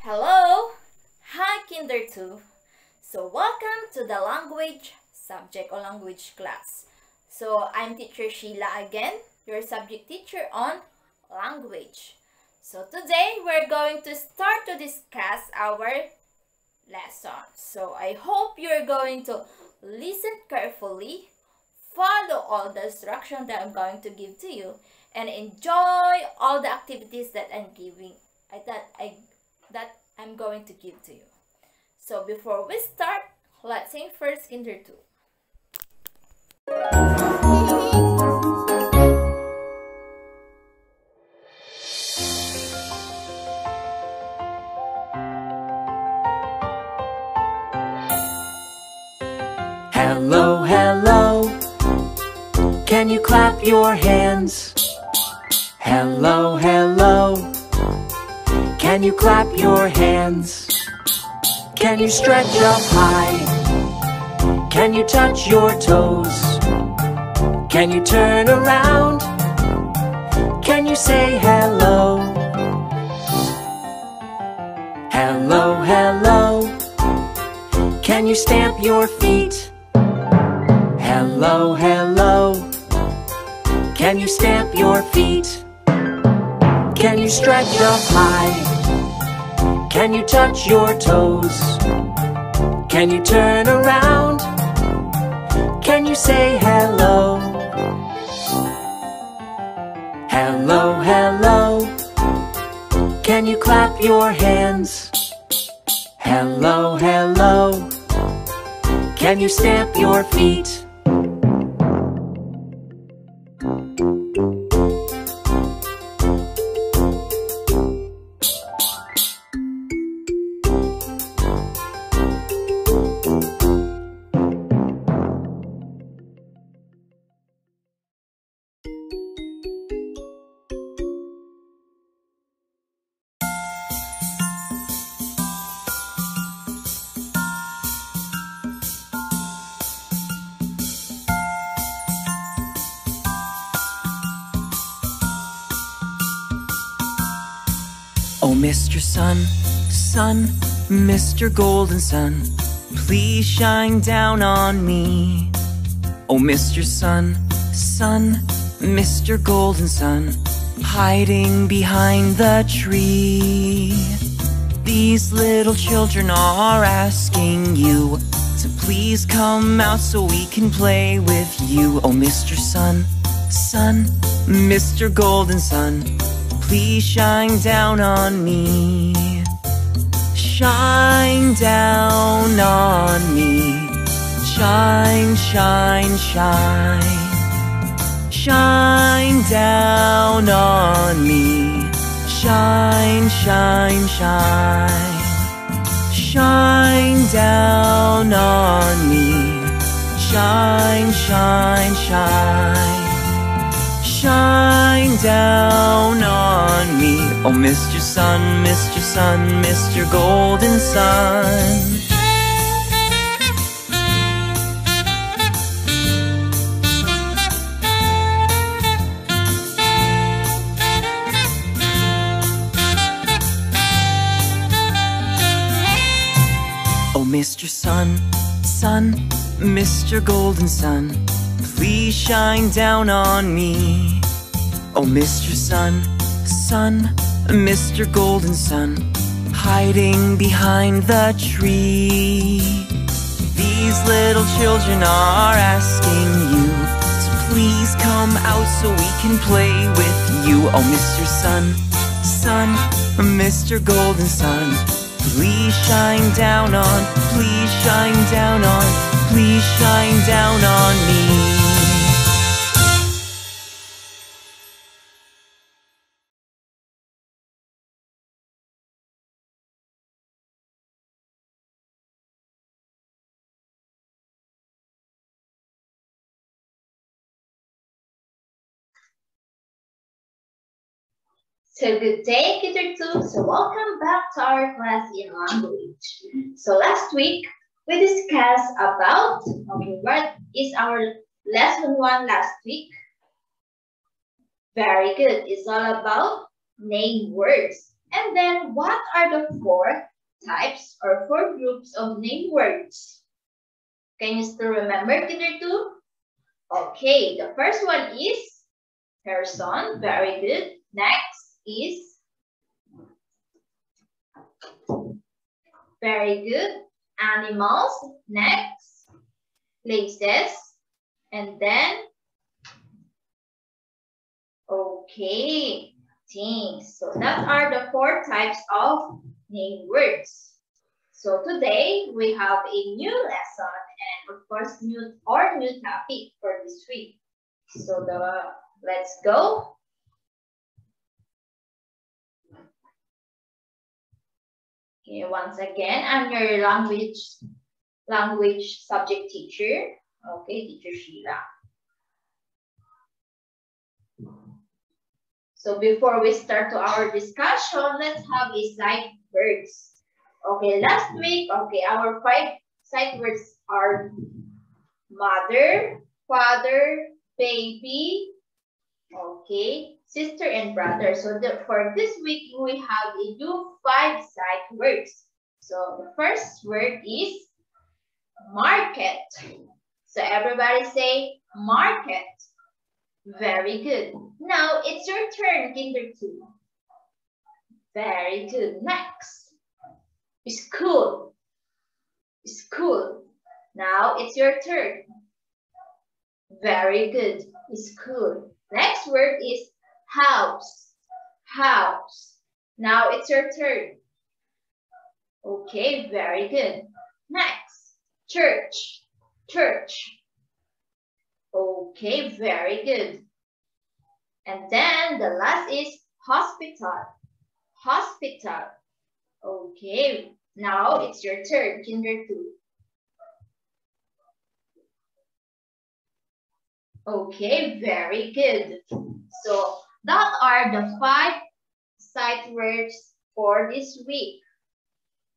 Hello! Hi Kinder 2. So welcome to the language subject or language class. So I'm teacher Sheila again, your subject teacher on language. So today we're going to start to discuss our lesson. So I hope you're going to listen carefully, follow all the instructions that I'm going to give to you, and enjoy all the activities that I'm going to give to you. So before we start, let's sing first Kinder 2. Hello, hello, can you clap your hands? Hello, hello, can you clap your hands? Can you stretch up high? Can you touch your toes? Can you turn around? Can you say hello? Hello, hello, can you stamp your feet? Hello, hello, can you stamp your feet? Can you stretch up high? Can you touch your toes? Can you turn around? Can you say hello? Hello, hello, can you clap your hands? Hello, hello, can you stamp your feet? Oh, Mr. Sun, Sun, Mr. Golden Sun, please shine down on me. Oh, Mr. Sun, Sun, Mr. Golden Sun, hiding behind the tree. These little children are asking you to please come out so we can play with you. Oh, Mr. Sun, Sun, Mr. Golden Sun, please shine down on me. Shine down on me. Shine, shine, shine. Shine down on me. Shine, shine, shine. Shine down on me. Shine, shine, shine. Shine down on me. Oh, Mr. Sun, Mr. Sun, Mr. Golden Sun. Oh, Mr. Sun, Sun, Mr. Golden Sun, please shine down on me. Oh, Mr. Sun, Sun, Mr. Golden Sun, hiding behind the tree. These little children are asking you to please come out so we can play with you. Oh, Mr. Sun, Sun, Mr. Golden Sun, please shine down on, please shine down on, please shine down on me. So good day, Kinder 2. So welcome back to our class in language. So last week we discussed about what is our lesson 1 last week. Very good. It's all about name words. And then what are the 4 types or 4 groups of name words? Can you still remember, Kinder 2? Okay, the first one is person. Very good. Next is very good. Animals. Next. Places. And then, okay, things. So that are the 4 types of name words. So today we have a new lesson and of course new topic for this week. So let's go. Okay, once again, I'm your language subject teacher. Okay, Teacher Sheila. So before we start to our discussion, let's have a sight words. Okay, last week, okay, our 5 sight words are mother, father, baby, okay, sister and brother. So for this week, we have a new 5 sight words. So the first word is market. So everybody say market. Very good. Now it's your turn, Kinder 2. Very good. Next. School. School. Now it's your turn. Very good. School. Next word is house. House. Now it's your turn. Okay, very good. Next. Church. Church. Okay, very good. And then the last is hospital. Hospital. Okay, now it's your turn, Kinder 2. Okay, very good. So that are the 5 sight words for this week.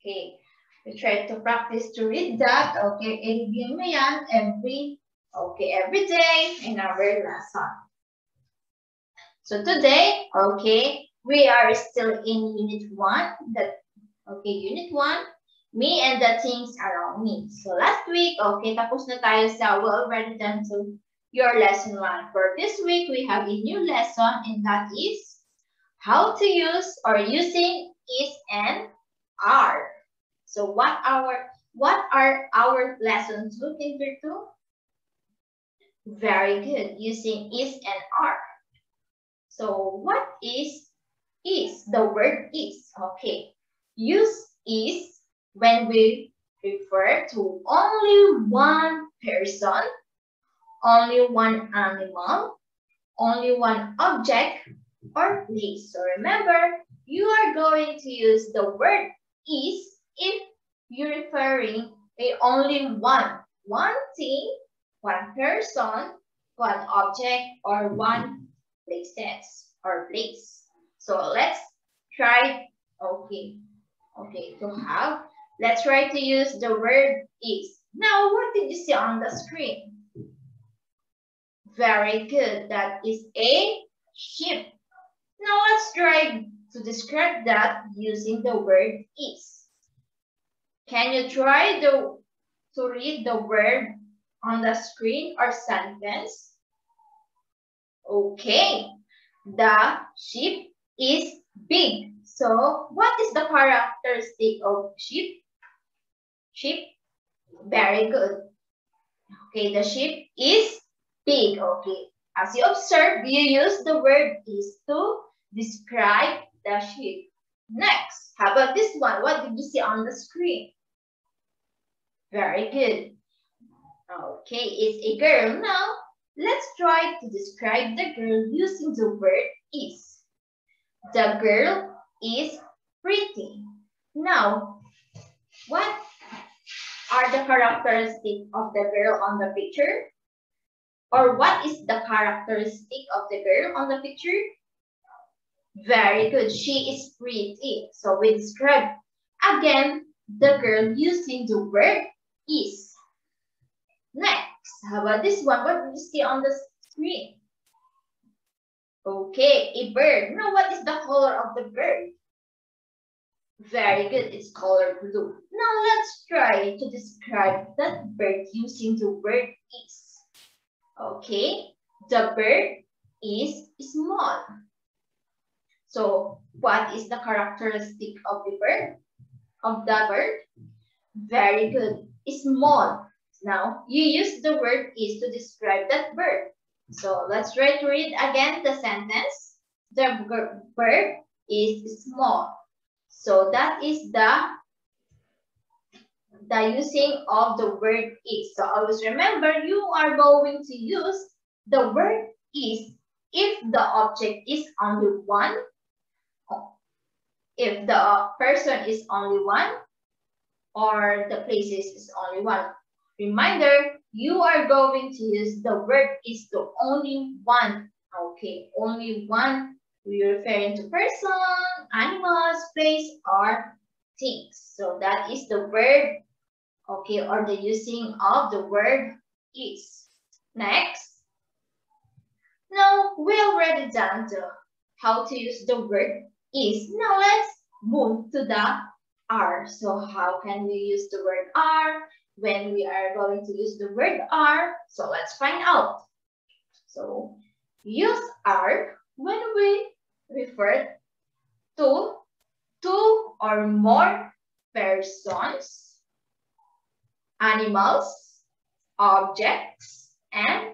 Okay, we try to practice to read that. Okay, i-review mo yan every day in our lesson. So today, okay, we are still in Unit 1. Unit 1, me and the things around me. So last week, okay, tapos na tayo sa we already done to your lesson 1. For this week, we have a new lesson and that is how to use or using is and are. So what are our lessons looking to? Very good, using is and are. So what is? The word is, okay. Use is when we refer to only one person, only one animal, only one object or place. So remember, you are going to use the word is if you're referring to only one thing, one person, one object, or one places or place. So let's try, let's try to use the word is. Now, what did you see on the screen? Very good, that is a ship. Now let's try to describe that using the word is. Can you try to read the word on the screen or sentence? Okay, the ship is big. So what is the characteristic of ship? Ship, very good. Okay, the ship is big. Okay, as you observe, you use the word is to describe the ship. Next, how about this one? What did you see on the screen? Very good. Okay, it's a girl. Now, let's try to describe the girl using the word is. The girl is pretty. Now, what are the characteristics of the girl on the picture? Or what is the characteristic of the girl on the picture? Very good. She is pretty. So we describe again the girl using the word is. Next, how about this one? What do you see on the screen? Okay, a bird. Now, what is the color of the bird? Very good. It's color blue. Now let's try to describe that bird using the word is. Okay. The bird is small. So what is the characteristic of the bird? Very good. Small. Now you use the word is to describe that bird. So let's try to read again the sentence. The bird is small. So that is the using of the word is. So always remember, you are going to use the word is if the object is only one, if the person is only one, or the places is only one. Reminder, you are going to use the word is to only one. Okay, only one. We're referring to person, animals, place, or things. So that is the word, okay, or the using of the word is. Next. Now, we already done how to use the word is. Now, let's move to the are. So, how can we use the word are when we are going to use the word are? So, let's find out. So, use are when we refer to two or more persons, animals, objects, and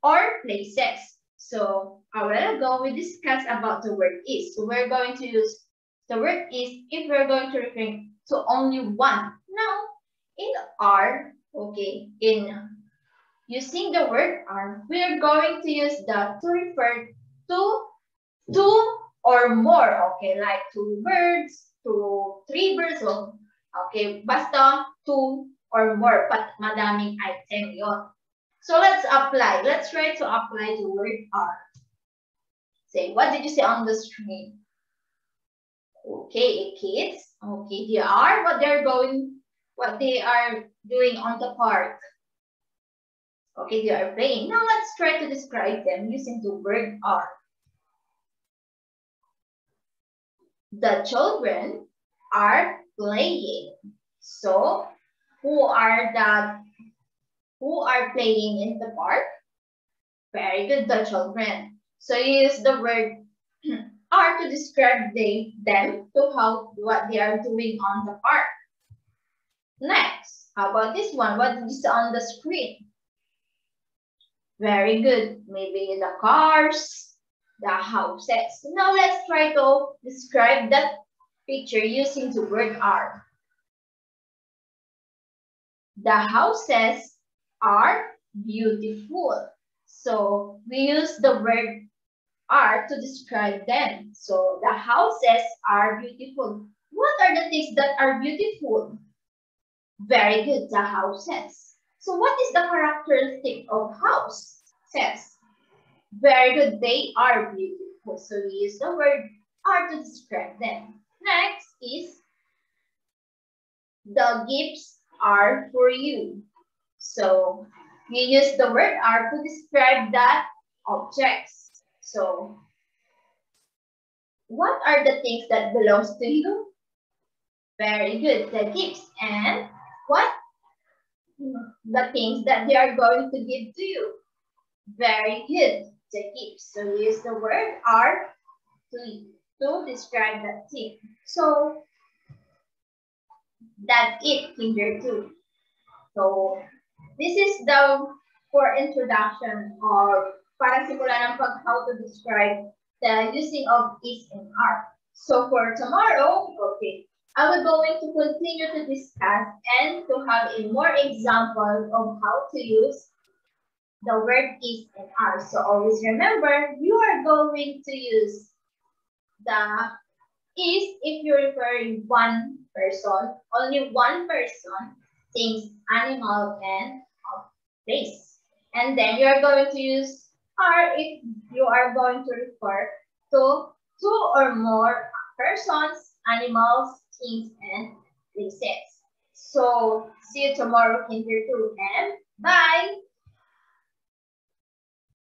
or places. So a while ago, we discussed about the word is. So we're going to use the word is if we're going to refer to only one. Now, in are, okay, in using the word are, we're going to use the to refer to two or more, okay, like two birds, three birds, so, okay, basta two or more, but madaming item yon. So let's apply. Let's try to apply the word are. Say, what did you say on the screen? Okay, kids. Okay, they are what they are doing on the park. Okay, they are playing. Now let's try to describe them using the word are. The children are playing. So, who are playing in the park? Very good, the children. So you use the word are to describe them to what they are doing on the park. Next, how about this one? What is on the screen? Very good. Maybe the cars, the houses. Now let's try to describe that picture using the word are. The houses are beautiful. So we use the word are to describe them. So the houses are beautiful. What are the things that are beautiful? Very good, the houses. So what is the characteristic of houses? Very good, they are beautiful. So we use the word are to describe them. Next is the gifts are for you. So you use the word are to describe that objects. So what are the things that belongs to you? Very good, the gifts. And what? The things that they are going to give to you. Very good, the gifts. So we use the word are to describe that thing. So that's it, kinder 2. So this is the for introduction or parang simulan ng how to describe the using of is and are. So for tomorrow, okay, I will going to continue to discuss and to have a more examples of how to use the word is and are. So always remember, you are going to use the is if you're referring one person, only one person, things, animal, and place. And then you're going to use are if you are going to refer to two or more persons, animals, things, and places. So see you tomorrow, kinder 2, and bye!